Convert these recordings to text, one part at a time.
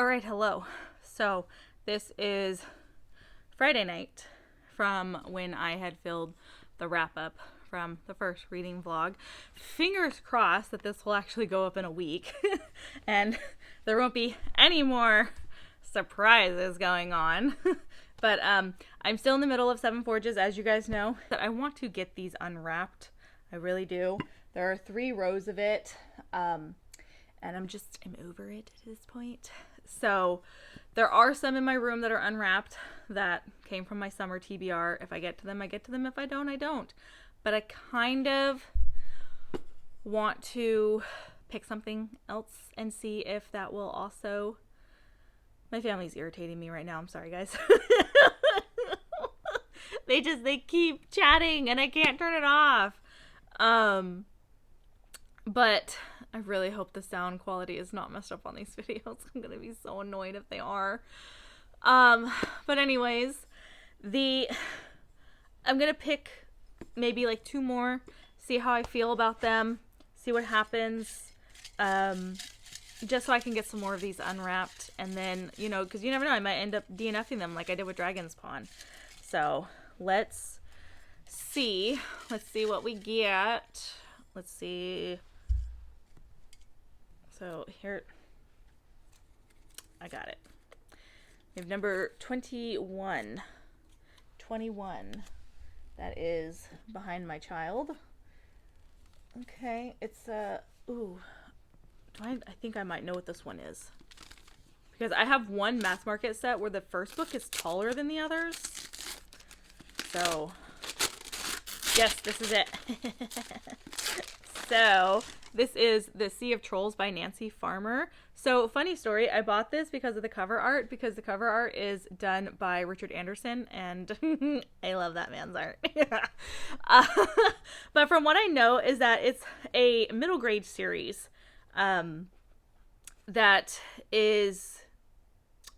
All right, hello. So this is Friday night from when I had filled the wrap up from the first reading vlog. Fingers crossed that this will actually go up in a week and there won't be any more surprises going on. But I'm still in the middle of Seven Forges, as you guys know. But I want to get these unwrapped. I really do. There are 3 rows of it. And I'm over it at this point. So there are some in my room that are unwrapped that came from my summer TBR. If I get to them, I get to them. If I don't, I don't. But I kind of want to pick something else and see if that will also... My family's irritating me right now. I'm sorry, guys. They keep chatting and I can't turn it off. But I really hope the sound quality is not messed up on these videos. I'm going to be so annoyed if they are. But anyways, I'm going to pick maybe like 2 more, see how I feel about them, see what happens, just so I can get some more of these unwrapped. And then, you know, because you never know, I might end up DNFing them like I did with Dragon's Pawn. So let's see what we get. Let's see. So here, I got it. We have number 21. 21. That is Behind My Child. Okay, it's ooh. I think I might know what this one is. Because I have one mass market set where the first book is taller than the others. So, yes, this is it. So, this is The Sea of Trolls by Nancy Farmer. So, funny story, I bought this because of the cover art, because the cover art is done by Richard Anderson, and I love that man's art. But from what I know is that it's a middle grade series that is,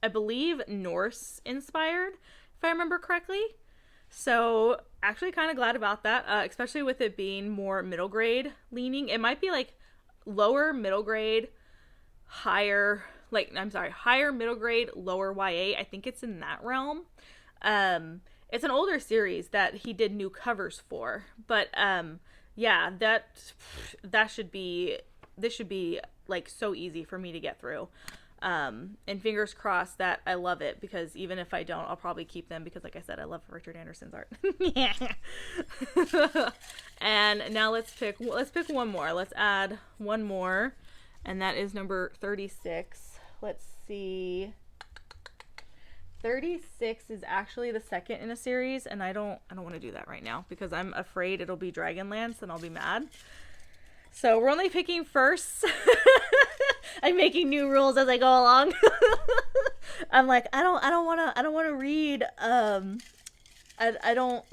I believe, Norse inspired, if I remember correctly. So actually kind of glad about that, especially with it being more middle grade leaning. It might be like lower middle grade, higher middle grade, lower YA. I think it's in that realm. It's an older series that he did new covers for, but yeah, this should be like so easy for me to get through. And fingers crossed that I love it, because even if I don't, I'll probably keep them, because like I said, I love Richard Anderson's art. Yeah. And now let's pick one more. Let's add one more, and that is number 36. Let's see. 36 is actually the second in a series, and I don't want to do that right now because I'm afraid it'll be Dragonlance and I'll be mad. So we're only picking firsts. I'm making new rules as I go along. I'm like, I don't want to read, because I don't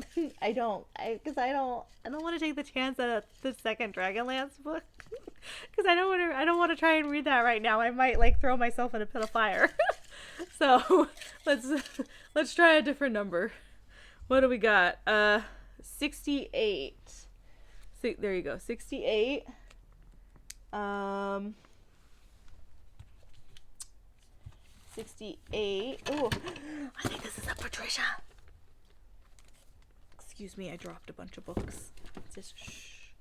want to take the chance at the second Dragonlance book. Because I don't want to try and read that right now. I might like throw myself in a pit of fire. So let's try a different number. What do we got? 68. There you go, 68. 68. Oh, I think this is a Patricia. Excuse me, I dropped a bunch of books. Just shh.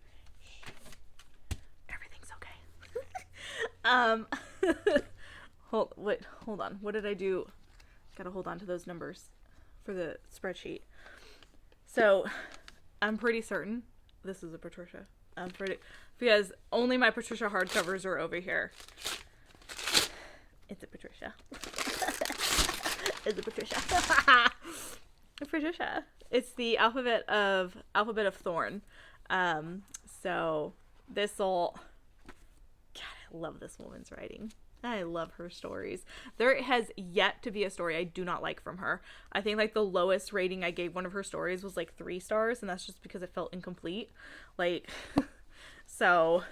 Everything's okay. Hold on. What did I do? Gotta hold on to those numbers for the spreadsheet. So, I'm pretty certain this is a Patricia. Because only my Patricia hardcovers are over here. It's a Patricia. It's a Patricia. A Patricia. It's the Alphabet of Thorn. So this'll... God, I love this woman's writing. I love her stories. There has yet to be a story I do not like from her. I think like the lowest rating I gave one of her stories was like 3 stars, and that's just because it felt incomplete. Like, so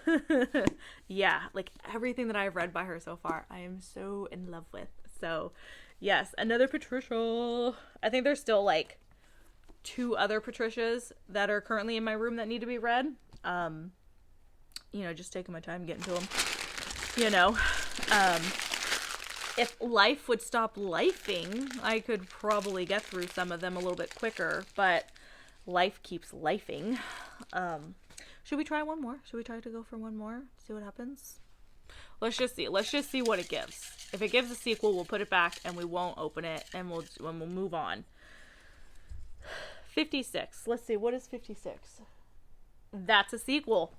yeah, like everything that I've read by her so far, I am so in love with. So yes, another Patricia. I think there's still like 2 other Patricias that are currently in my room that need to be read. You know, just taking my time getting to them. You know, if life would stop lifing, I could probably get through some of them a little bit quicker, but life keeps lifing. Should we try one more? Should we try to go for one more? See what happens? Let's just see. Let's just see what it gives. If it gives a sequel, we'll put it back and we won't open it, and we'll move on. 56. Let's see. What is 56? That's a sequel.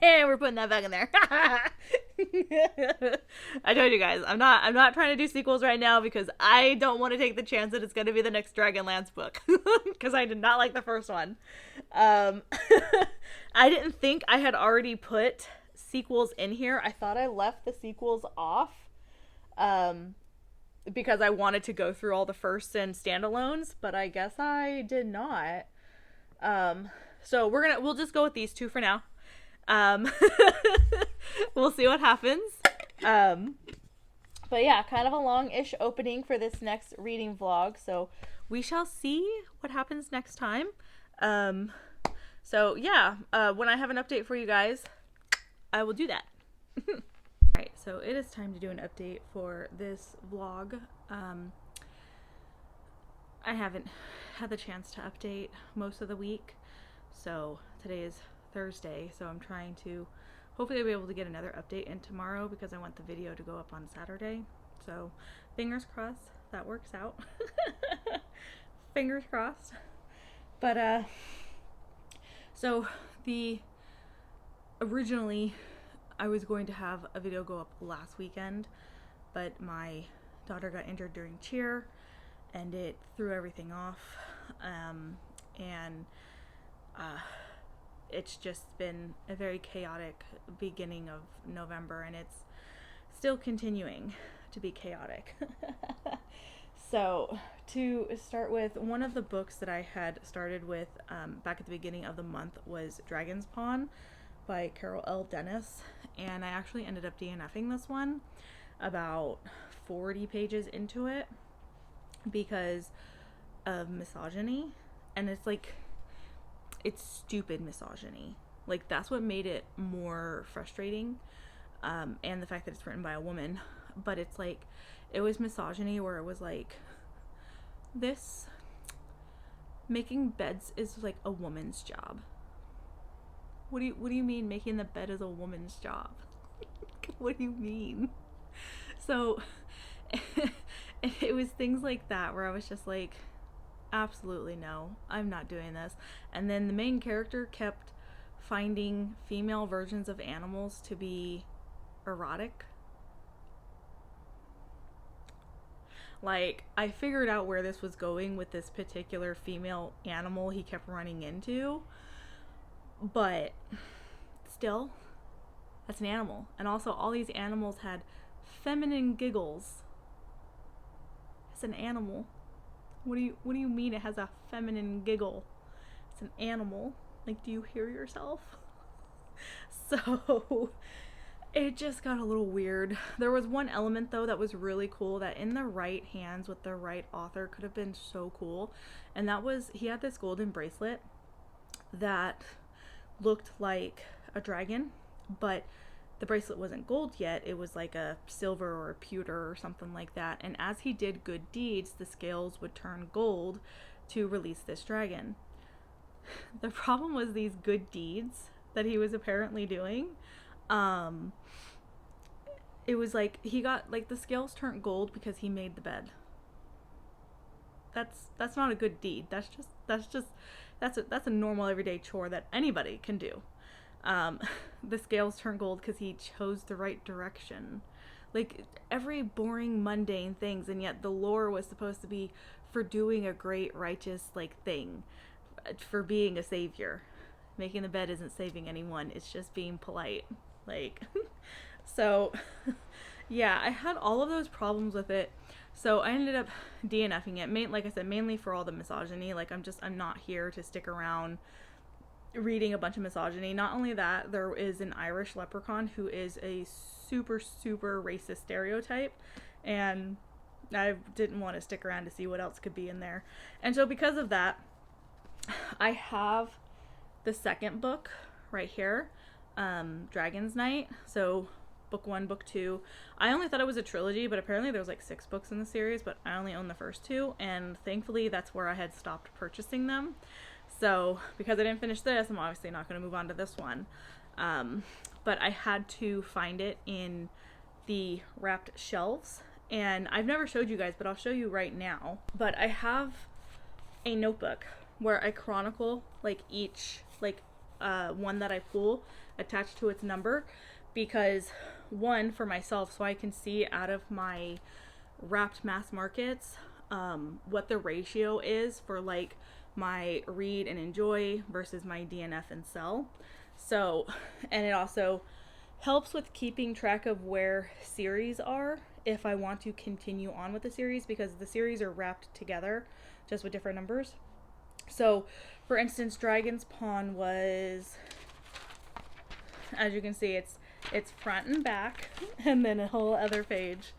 We're putting that back in there. I told you guys, I'm not trying to do sequels right now because I don't want to take the chance that it's going to be the next Dragonlance book because I did not like the first one. I didn't think I had already put sequels in here. I thought I left the sequels off because I wanted to go through all the firsts and standalones, but I guess I did not. So we'll just go with these two for now. We'll see what happens. But yeah, kind of a long-ish opening for this next reading vlog. So we shall see what happens next time. So yeah, when I have an update for you guys, I will do that. Alright, so it is time to do an update for this vlog. I haven't had the chance to update most of the week. So today is Thursday, so I'm trying to hopefully be able to get another update in tomorrow because I want the video to go up on Saturday. So fingers crossed that works out. Fingers crossed. But so originally I was going to have a video go up last weekend, but my daughter got injured during cheer and it threw everything off. It's just been a very chaotic beginning of November, and it's still continuing to be chaotic. So to start with, one of the books that I had started with back at the beginning of the month was Dragon's Pawn by Carol L. Dennis, and I actually ended up DNFing this one about 40 pages into it because of misogyny, and it's like, it's stupid misogyny. Like, that's what made it more frustrating, and the fact that it's written by a woman. But it's like, it was misogyny where it was like, this making beds is like a woman's job. What do you mean making the bed is a woman's job? What do you mean? So it was things like that where I was just like, absolutely no, I'm not doing this. And then the main character kept finding female versions of animals to be erotic. Like, I figured out where this was going with this particular female animal he kept running into, but still, that's an animal. And also, all these animals had feminine giggles. It's an animal. What do you mean it has a feminine giggle? It's an animal. Like, do you hear yourself? So it just got a little weird. There was one element though that was really cool that in the right hands with the right author could have been so cool. And that was, he had this golden bracelet that looked like a dragon, but the bracelet wasn't gold yet. It was like a silver or a pewter or something like that. And as he did good deeds, the scales would turn gold to release this dragon. The problem was these good deeds that he was apparently doing. It was like, he got, like, the scales turned gold because he made the bed. That's not a good deed. That's a normal everyday chore that anybody can do. The scales turn gold because he chose the right direction. Like, every boring, mundane things, and yet the lore was supposed to be for doing a great, righteous, like, thing. For being a savior. Making the bed isn't saving anyone. It's just being polite. Like, so, yeah, I had all of those problems with it. So I ended up DNFing it. Like I said, mainly for all the misogyny. Like, I'm not here to stick around reading a bunch of misogyny. Not only that, there is an Irish leprechaun who is a super, super racist stereotype, and I didn't want to stick around to see what else could be in there. And so because of that, I have the second book right here, Dragon's Night. So book 1, book 2. I only thought it was a trilogy, but apparently there was like 6 books in the series, but I only own the first 2, and thankfully that's where I had stopped purchasing them. So because I didn't finish this, I'm obviously not going to move on to this one. But I had to find it in the wrapped shelves, and I've never showed you guys, but I'll show you right now. But I have a notebook where I chronicle like each one that I pull attached to its number, because one, for myself, so I can see out of my wrapped mass markets what the ratio is for like my read and enjoy versus my DNF and sell. So, and it also helps with keeping track of where series are if I want to continue on with the series, because the series are wrapped together just with different numbers. So for instance, Dragon's Pawn was, as you can see, it's front and back and then a whole other page.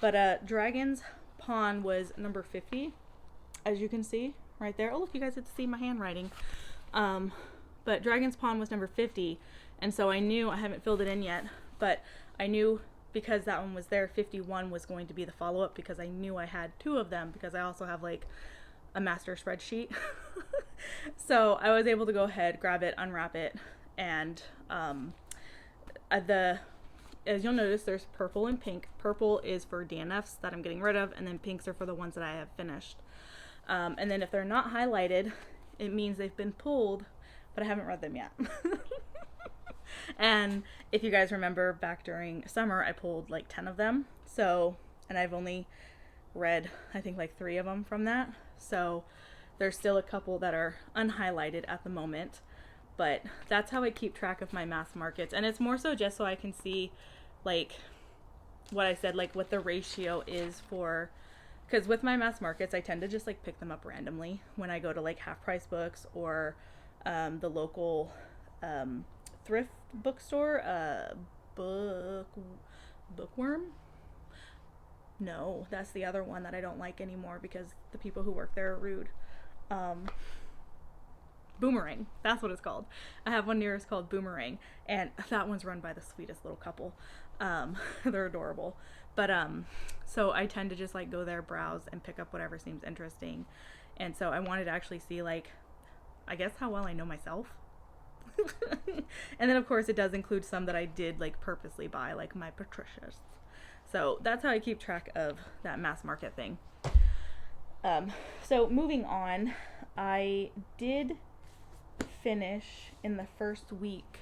But Dragon's Pawn was number 50, as you can see right there. Oh look, you guys get to see my handwriting. But Dragon's Pawn was number 50, and so I knew, I haven't filled it in yet, but I knew because that one was there, 51 was going to be the follow-up, because I knew I had 2 of them, because I also have like a master spreadsheet. So I was able to go ahead, grab it, unwrap it, and as you'll notice, there's purple and pink. Purple is for DNFs that I'm getting rid of, and then pinks are for the ones that I have finished. And then if they're not highlighted, it means they've been pulled, but I haven't read them yet. And if you guys remember, back during summer, I pulled like 10 of them. So, and I've only read, I think, like 3 of them from that. So there's still a couple that are unhighlighted at the moment. But that's how I keep track of my mass markets. And it's more so just so I can see, like, what I said, like what the ratio is for, because with my mass markets, I tend to just like pick them up randomly when I go to like half price books or the local thrift bookstore, Bookworm. No, that's the other one that I don't like anymore because the people who work there are rude. Boomerang, that's what it's called. I have one near us called Boomerang, and that one's run by the sweetest little couple. They're adorable. But so I tend to just like go there, browse, and pick up whatever seems interesting. And so I wanted to actually see, like, I guess how well I know myself. And then of course it does include some that I did like purposely buy, like my Patricias. So that's how I keep track of that mass market thing. So moving on, I did finish in the first week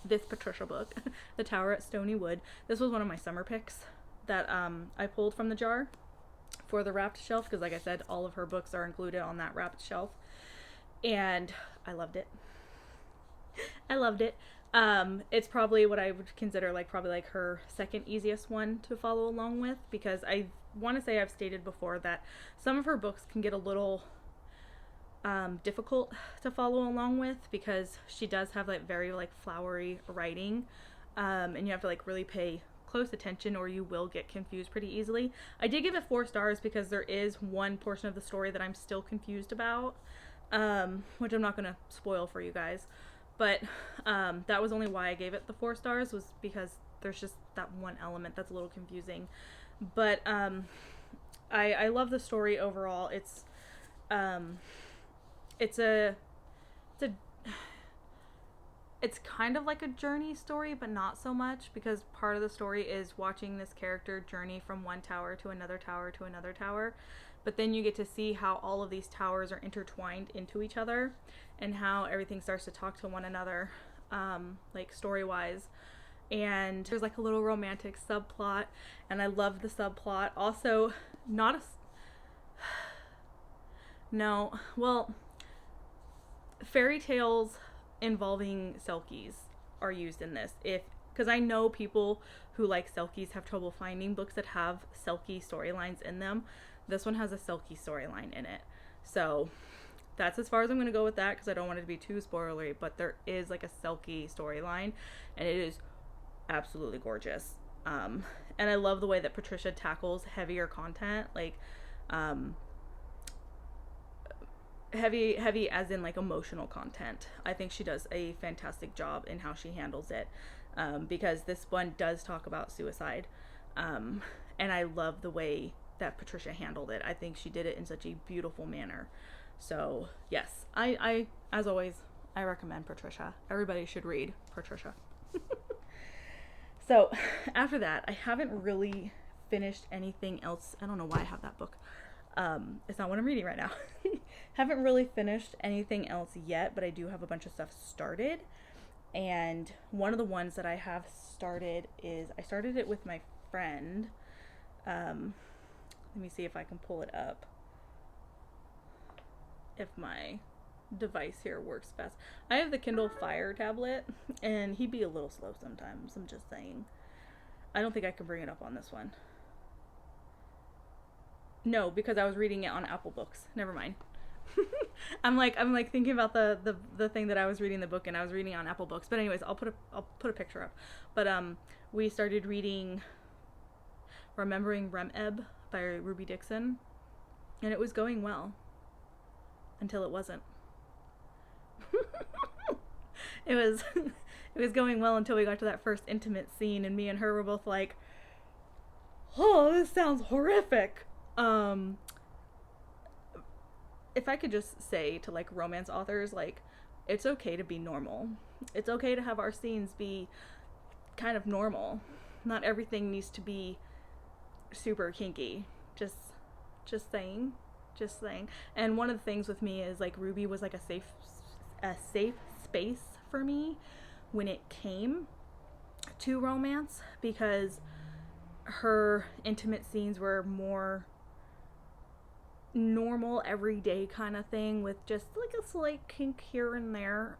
this Patricia book, The Tower at Stony Wood. This was one of my summer picks that I pulled from the jar for the wrapped shelf, because like I said, all of her books are included on that wrapped shelf, and I loved it. I loved it. It's probably what I would consider like probably like her second easiest one to follow along with, because I want to say I've stated before that some of her books can get a little difficult to follow along with, because she does have like very like flowery writing, and you have to like really pay close attention or you will get confused pretty easily. I did give it 4 stars because there is one portion of the story that I'm still confused about, which I'm not going to spoil for you guys. But that was only why I gave it the 4 stars, was because there's just that one element that's a little confusing. But I love the story overall. It's kind of like a journey story, but not so much, because part of the story is watching this character journey from one tower to another tower to another tower. But then you get to see how all of these towers are intertwined into each other, and how everything starts to talk to one another, like story-wise. And there's like a little romantic subplot, and I love the subplot. Also, fairy tales involving Selkies are used in this. Because I know people who like Selkies have trouble finding books that have Selkie storylines in them. This one has a Selkie storyline in it. So that's as far as I'm going to go with that, because I don't want it to be too spoilery, but there is like a Selkie storyline, and it is absolutely gorgeous. And I love the way that Patricia tackles heavier content, like heavy as in like emotional content. I think she does a fantastic job in how she handles it. because this one does talk about suicide. And I love the way that Patricia handled it. I think she did it in such a beautiful manner. So yes, I as always, I recommend Patricia. Everybody should read Patricia. So after that, I haven't really finished anything else. I don't know why I have that book. It's not what I'm reading right now. Haven't really finished anything else yet, but I do have a bunch of stuff started. And one of the ones that I have started is, I started it with my friend. Let me see if I can pull it up. If my device here works best. I have the Kindle Fire tablet, and he'd be a little slow sometimes. I'm just saying. I don't think I can bring it up on this one. No, because I was reading it on Apple Books. Never mind. I'm like thinking about the thing that I was reading the book, and I was reading on Apple Books. But anyways, I'll put a picture up. But we started reading Remembering Rem-Eb by Ruby Dixon, and it was going well until it wasn't. It was going well until we got to that first intimate scene, and me and her were both like, "Oh, this sounds horrific." If I could just say to like romance authors, like, it's okay to be normal. It's okay to have our scenes be kind of normal. Not everything needs to be super kinky. Just saying. And one of the things with me is like Ruby was like a safe space for me when it came to romance, because her intimate scenes were more normal, everyday kind of thing with just like a slight kink here and there.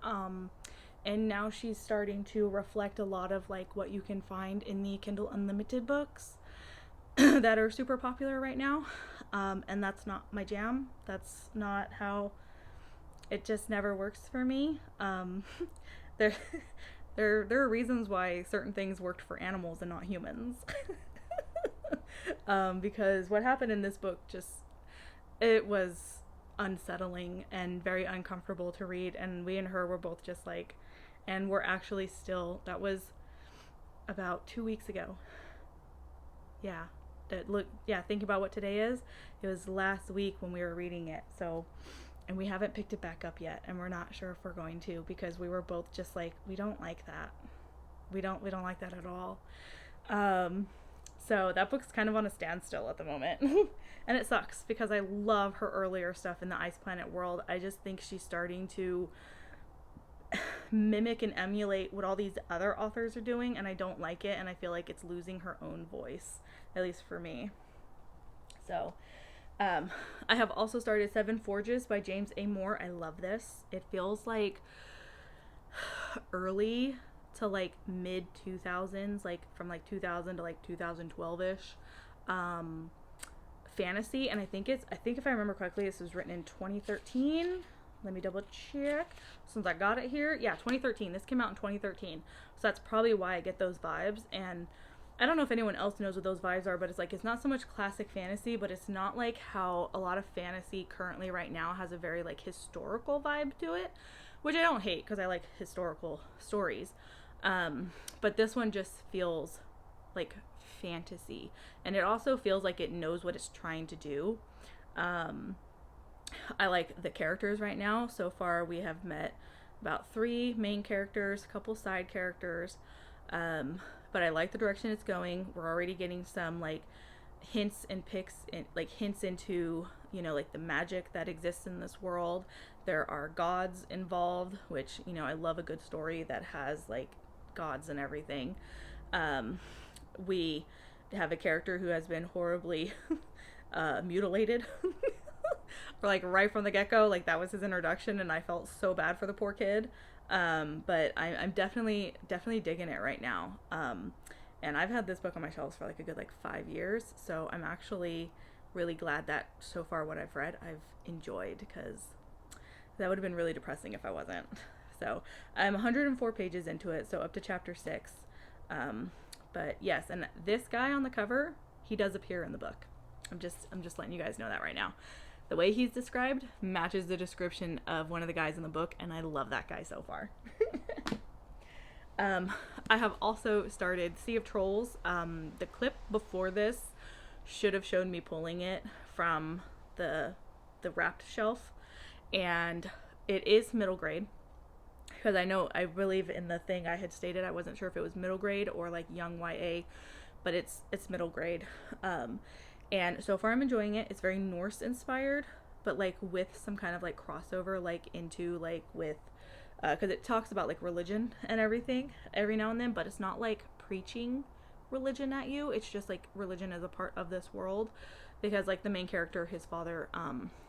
And now she's starting to reflect a lot of like what you can find in the Kindle Unlimited books that are super popular right now. And that's not my jam. That's not how, it just never works for me. There are reasons why certain things worked for animals and not humans. Because what happened in this book it was unsettling and very uncomfortable to read, and we and her were both just like, and we're actually still, that was about 2 weeks ago. Yeah. Think about what today is. It was last week when we were reading it. So, and we haven't picked it back up yet, and we're not sure if we're going to, because we were both just like, we don't like that. We don't like that at all. So that book's kind of on a standstill at the moment. And it sucks because I love her earlier stuff in the Ice Planet world. I just think she's starting to mimic and emulate what all these other authors are doing, and I don't like it, and I feel like it's losing her own voice, at least for me. So I have also started Seven Forges by James A. Moore. I love this. It feels like early to like mid 2000s, like from like 2000 to like 2012ish fantasy. And I think if I remember correctly, this was written in 2013. Let me double check since I got it here. Yeah, 2013. This came out in 2013. So that's probably why I get those vibes. And I don't know if anyone else knows what those vibes are, but it's like, it's not so much classic fantasy, but it's not like how a lot of fantasy currently right now has a very like historical vibe to it, which I don't hate because I like historical stories. But this one just feels like fantasy, and it also feels like it knows what it's trying to do. I like the characters right now. So far we have met about 3 main characters, a couple side characters, but I like the direction it's going. We're already getting some like hints and picks, like hints into, you know, like the magic that exists in this world. There are gods involved, which, you know, I love a good story that has like gods and everything. We have a character who has been horribly mutilated or like right from the get-go. Like that was his introduction, and I felt so bad for the poor kid. But I'm definitely digging it right now. And I've had this book on my shelves for like a good like 5 years, so I'm actually really glad that so far what I've read I've enjoyed, because that would have been really depressing if I wasn't. So I'm 104 pages into it, so up to chapter 6. But yes, and this guy on the cover, he does appear in the book. I'm just letting you guys know that right now. The way he's described matches the description of one of the guys in the book, and I love that guy so far. Um, I have also started Sea of Trolls. The clip before this should have shown me pulling it from the wrapped shelf, and it is middle grade, because I believe in the thing I had stated, I wasn't sure if it was middle grade or like young YA, but it's middle grade. And so far I'm enjoying it. It's very Norse inspired, but like with some kind of like crossover like into like with because it talks about like religion and everything every now and then, but it's not like preaching religion at you. It's just like religion as a part of this world, because like the main character, his father,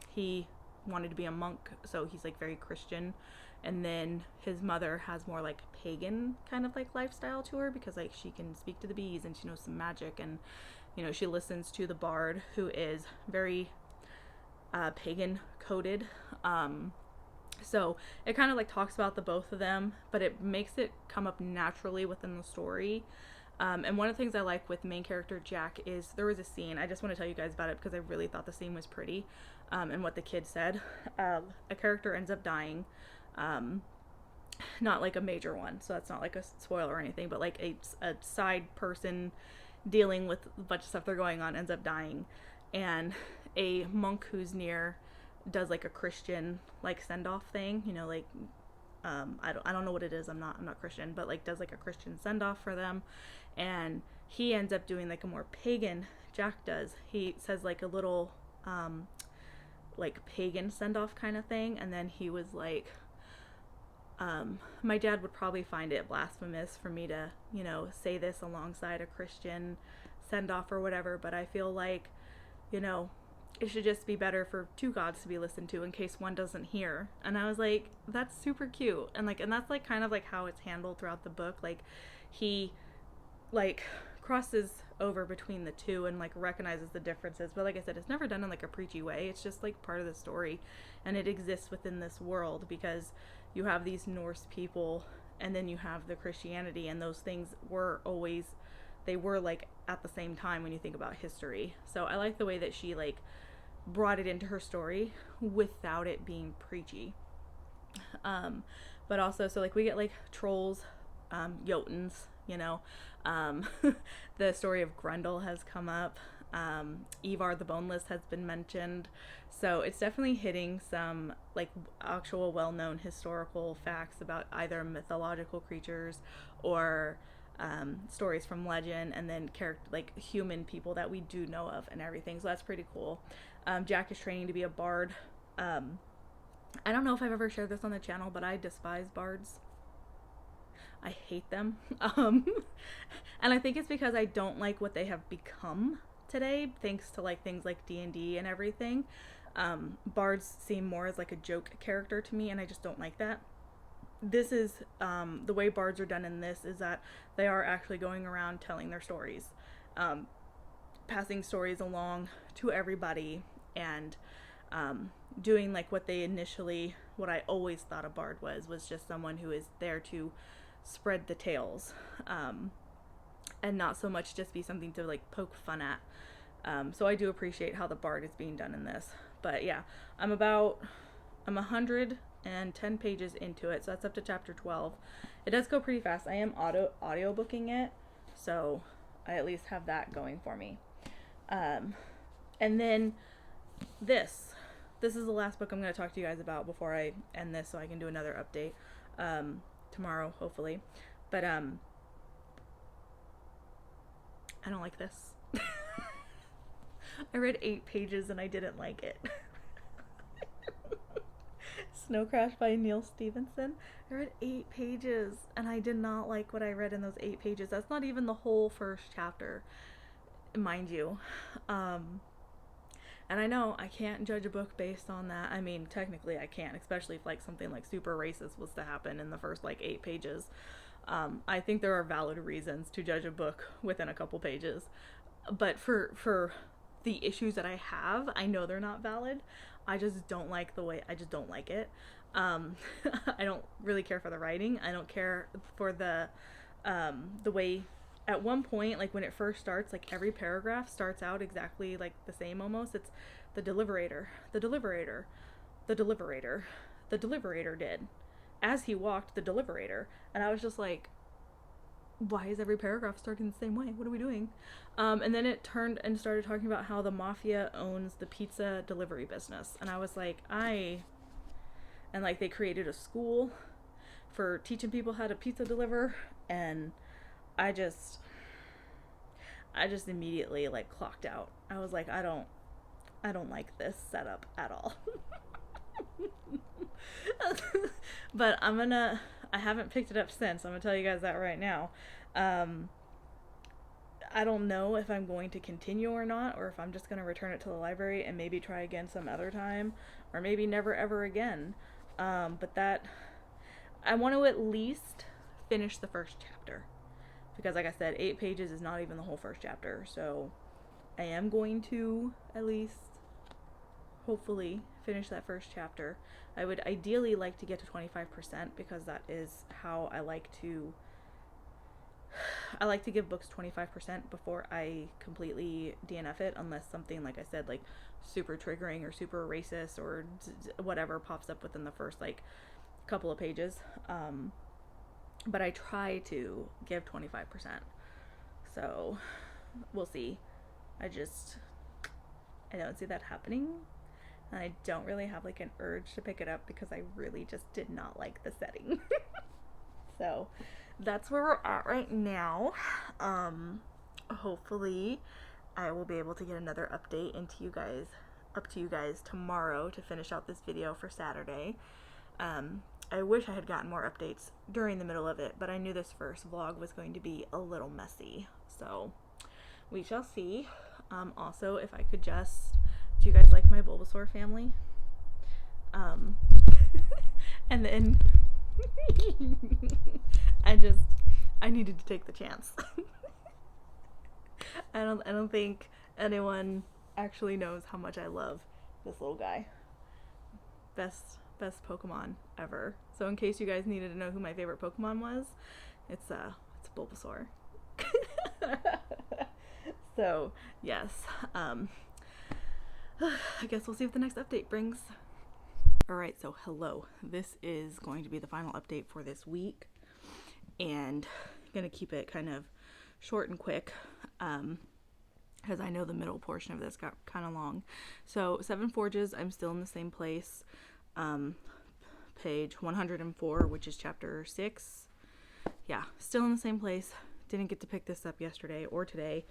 he wanted to be a monk, so he's like very Christian, and then his mother has more like pagan kind of like lifestyle to her, because like she can speak to the bees and she knows some magic, and she listens to the bard, who is very pagan coded. So it kind of like talks about the both of them, but it makes it come up naturally within the story. And one of the things I like with main character Jack is there was a scene, I just want to tell you guys about it because I really thought the scene was pretty, and what the kid said. A character ends up dying, not like a major one, so that's not like a spoiler or anything, but like a side person dealing with a bunch of stuff they're going on ends up dying, and a monk who's near does like a Christian like send-off thing, like I don't know what it is. I'm not Christian, but like does like a Christian send off for them, and he ends up doing like a more pagan. Jack does. He says like a little like pagan send off kind of thing, and then he was like, my dad would probably find it blasphemous for me to say this alongside a Christian send off or whatever, but I feel like it should just be better for two gods to be listened to in case one doesn't hear. And I was like, that's super cute. And that's like kind of like how it's handled throughout the book. Like he like crosses over between the two and like recognizes the differences. But like I said, it's never done in like a preachy way. It's just like part of the story, and it exists within this world because you have these Norse people and then you have the Christianity, and those things were like at the same time when you think about history. So I like the way that she like brought it into her story without it being preachy. But also, so like we get like trolls, Jotuns, the story of Grendel has come up. Ivar the Boneless has been mentioned. So it's definitely hitting some like actual well-known historical facts about either mythological creatures or stories from legend, and then like human people that we do know of and everything. So that's pretty cool. Jack is training to be a bard. I don't know if I've ever shared this on the channel, but I despise bards. I hate them. And I think it's because I don't like what they have become today, thanks to like things like D&D and everything. Bards seem more as like a joke character to me, and I just don't like that. This is the way bards are done in this is that they are actually going around telling their stories, passing stories along to everybody, and doing like what I always thought a bard was just someone who is there to spread the tales, and not so much just be something to like poke fun at. So I do appreciate how the bard is being done in this. But yeah, I'm 110 pages into it, so that's up to chapter 12. It does go pretty fast. I am audiobooking it, so I at least have that going for me. And then this is the last book I'm going to talk to you guys about before I end this, so I can do another update tomorrow, hopefully. But I don't like this. I read 8 pages and I didn't like it. Snow Crash by Neil Stevenson. I read 8 pages and I did not like what I read in those 8 pages. That's not even the whole first chapter, mind you. And I know I can't judge a book based on that. I mean, technically I can't, especially if like something like super racist was to happen in the first like 8 pages. I think there are valid reasons to judge a book within a couple pages. But for the issues that I have, I know they're not valid. I just don't like I just don't like it. I don't really care for the writing. I don't care for the way, at one point, like when it first starts, like every paragraph starts out exactly like the same almost. It's the deliberator, the deliberator, the deliberator, the deliberator did. As he walked, the deliberator. And I was just like, why is every paragraph starting the same way? What are we doing? And then it turned and started talking about how the mafia owns the pizza delivery business. And I was like, and like they created a school for teaching people how to pizza deliver. And I just immediately like clocked out. I was like, I don't like this setup at all. But I haven't picked it up since. I'm gonna tell you guys that right now. I don't know if I'm going to continue or not, or if I'm just gonna return it to the library and maybe try again some other time, or maybe never ever again. But that I want to at least finish the first chapter, because like I said, 8 pages is not even the whole first chapter. So I am going to at least hopefully finish that first chapter. I would ideally like to get to 25%, because that is how I like to give books 25% before I completely DNF it, unless something, like I said, like super triggering or super racist or whatever pops up within the first like couple of pages. But I try to give 25%. So we'll see. I don't see that happening. And I don't really have like an urge to pick it up, because I really just did not like the setting. So that's where we're at right now. Hopefully I will be able to get another update up to you guys tomorrow to finish out this video for Saturday. I wish I had gotten more updates during the middle of it, but I knew this first vlog was going to be a little messy. So we shall see. Also, if I could just, do you guys like my Bulbasaur family? And then I needed to take the chance. I don't think anyone actually knows how much I love this little guy. Best Pokemon ever. So in case you guys needed to know who my favorite Pokemon was, it's Bulbasaur. So yes, I guess we'll see what the next update brings. Alright, so hello. This is going to be the final update for this week, and I'm going to keep it kind of short and quick, because I know the middle portion of this got kind of long. So 7 Forges, I'm still in the same place. Page 104, which is chapter 6. Yeah, still in the same place. Didn't get to pick this up yesterday or today,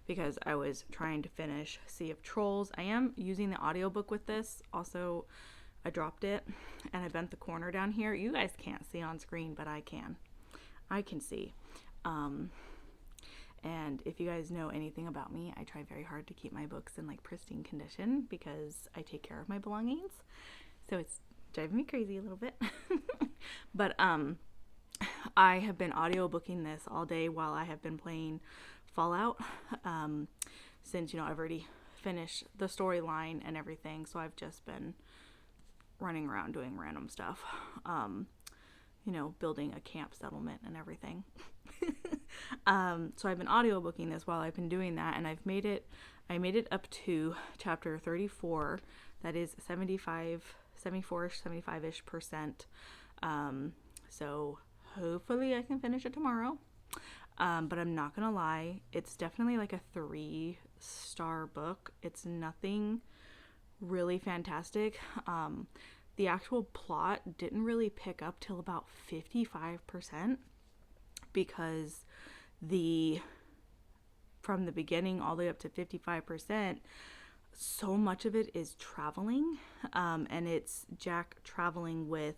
because I was trying to finish Sea of Trolls. I am using the audiobook with this. Also, I dropped it and I bent the corner down here. You guys can't see on screen, but I can. I can see. And if you guys know anything about me, I try very hard to keep my books in like pristine condition, because I take care of my belongings. So it's driving me crazy a little bit. But I have been audiobooking this all day while I have been playing Fallout, since, you know, I've already finished the storyline and everything, so I've just been running around doing random stuff, you know, building a camp settlement and everything. So I've been audiobooking this while I've been doing that, and I made it up to chapter 34. That is 75-ish%. So hopefully I can finish it tomorrow. But I'm not gonna lie, it's definitely like a 3-star book. It's nothing really fantastic. The actual plot didn't really pick up till about 55%, because from the beginning all the way up to 55%, so much of it is traveling, and it's Jack traveling with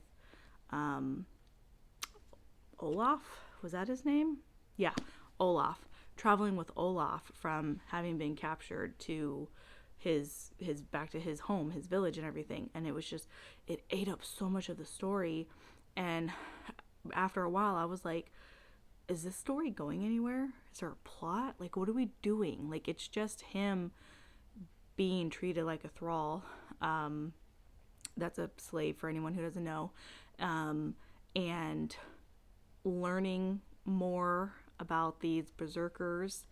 Olaf. Was that his name? Yeah, Olaf. Traveling with Olaf from having been captured to his back to his home, his village and everything. And it was just, it ate up so much of the story. And after a while I was like, is this story going anywhere? Is there a plot? Like, what are we doing? Like, it's just him being treated like a thrall. That's a slave for anyone who doesn't know. And learning more about these berserkers,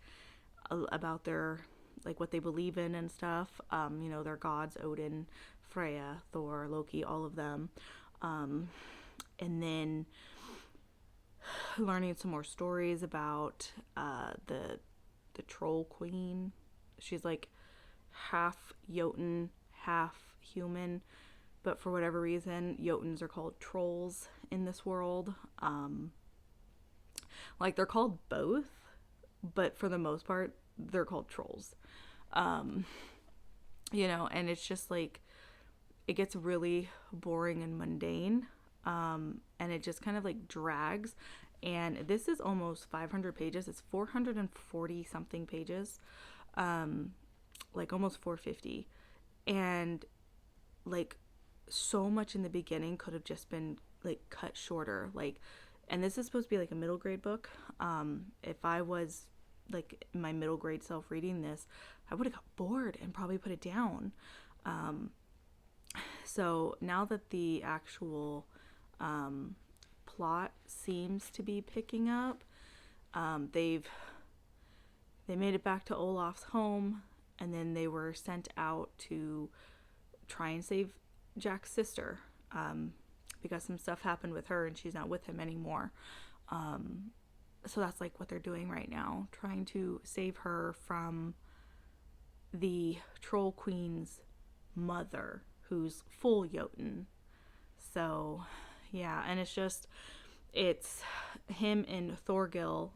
about their, like, what they believe in and stuff, you know, their gods, Odin, Freya, Thor, Loki, all of them, and then learning some more stories about the troll queen. She's like half Jotun, half human, but for whatever reason, Jotuns are called trolls in this world. Like they're called both, but for the most part, they're called trolls. And it's just like it gets really boring and mundane, and it just kind of like drags. And this is almost 500 pages. It's 440 something pages, like almost 450, and like so much in the beginning could have just been like cut shorter. Like, and this is supposed to be like a middle grade book. If I was like my middle grade self reading this, I would have got bored and probably put it down. So now that the actual plot seems to be picking up, they made it back to Olaf's home, and then they were sent out to try and save Jack's sister, because some stuff happened with her and she's not with him anymore. So that's like what they're doing right now, trying to save her from the troll queen's mother, who's full Jotun. So yeah, and it's him and Thorgil,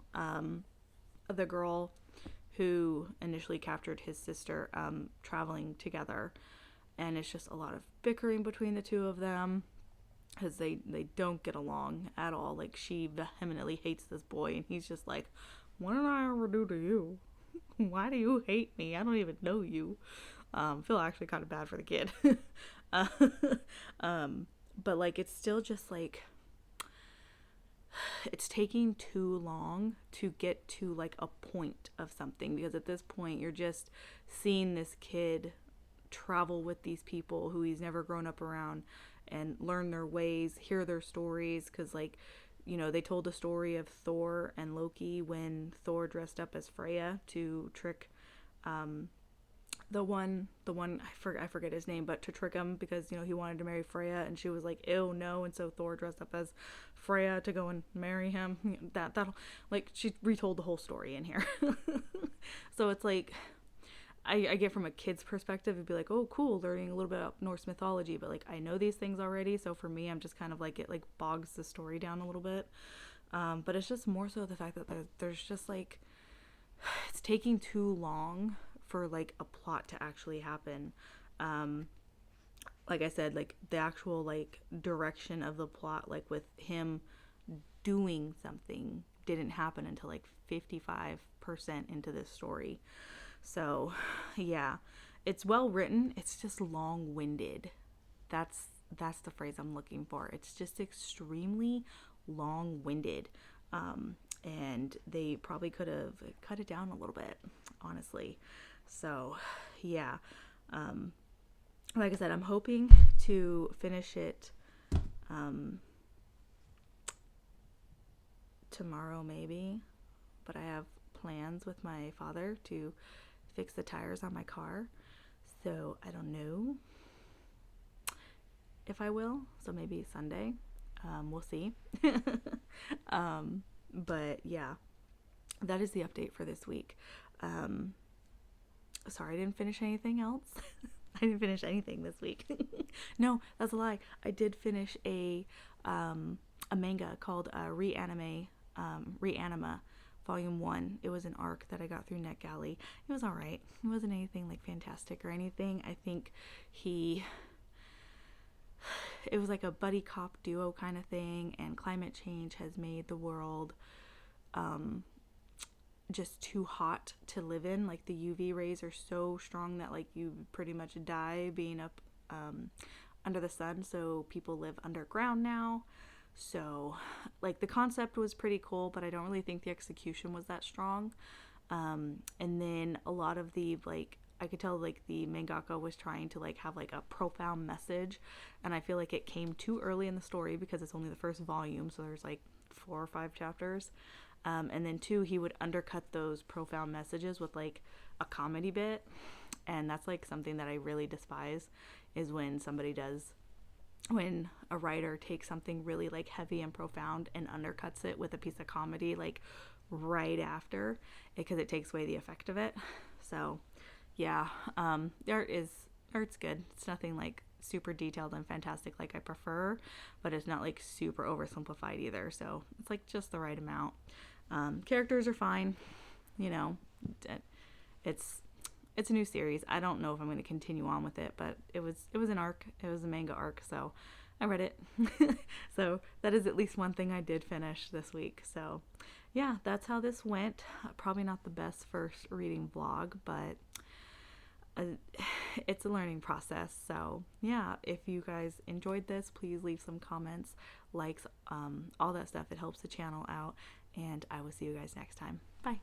the girl who initially captured his sister, traveling together. And it's just a lot of bickering between the two of them, because they don't get along at all. Like, she vehemently hates this boy, and he's just like, what did I ever do to you? Why do you hate me? I don't even know you. Feel actually kind of bad for the kid. But like, it's still just like, it's taking too long to get to like a point of something, because at this point you're just seeing this kid travel with these people who he's never grown up around and learn their ways, hear their stories, because like, they told the story of Thor and Loki when Thor dressed up as Freya to trick the one I forget his name, but to trick him, because he wanted to marry Freya, and she was like, ew, no. And so Thor dressed up as Freya to go and marry him. That'll, like, she retold the whole story in here. So it's like, I get from a kid's perspective, it'd be like, oh, cool, learning a little bit about Norse mythology, but like, I know these things already, so for me, I'm just kind of like, it like bogs the story down a little bit. But it's just more so the fact that there's just like, it's taking too long for like a plot to actually happen. Like I said, like the actual like direction of the plot, like with him doing something, didn't happen until like 55% into this story. So yeah, it's well written, it's just long-winded. That's the phrase I'm looking for. It's just extremely long-winded, and they probably could have cut it down a little bit, honestly. So yeah, like I said, I'm hoping to finish it tomorrow maybe, but I have plans with my father to fix the tires on my car, so I don't know if I will. So maybe Sunday, we'll see. But yeah, that is the update for this week. Sorry, I didn't finish anything else. I didn't finish anything this week. No, that's a lie. I did finish a manga called Reanima Volume 1. It was an arc that I got through NetGalley. It was alright. It wasn't anything like fantastic or anything. I think it was like a buddy cop duo kind of thing, and climate change has made the world just too hot to live in. Like, the UV rays are so strong that like you pretty much die being up under the sun, so people live underground now. So like, the concept was pretty cool, but I don't really think the execution was that strong. And then a lot of the, like, I could tell like the mangaka was trying to like have like a profound message, and I feel like it came too early in the story because it's only the first volume, so there's like 4 or 5 chapters. And then 2, he would undercut those profound messages with like a comedy bit, and that's like something that I really despise, is when somebody does when a writer takes something really like heavy and profound and undercuts it with a piece of comedy like right after it, because it takes away the effect of it. So yeah, art's good. It's nothing like super detailed and fantastic like I prefer, but it's not like super oversimplified either, so it's like just the right amount. Characters are fine, you know. It's it's a new series. I don't know if I'm going to continue on with it, but it was an arc. It was a manga arc, so I read it. So that is at least one thing I did finish this week. So yeah, that's how this went. Probably not the best first reading vlog, but it's a learning process. So yeah, if you guys enjoyed this, please leave some comments, likes, all that stuff. It helps the channel out, and I will see you guys next time. Bye.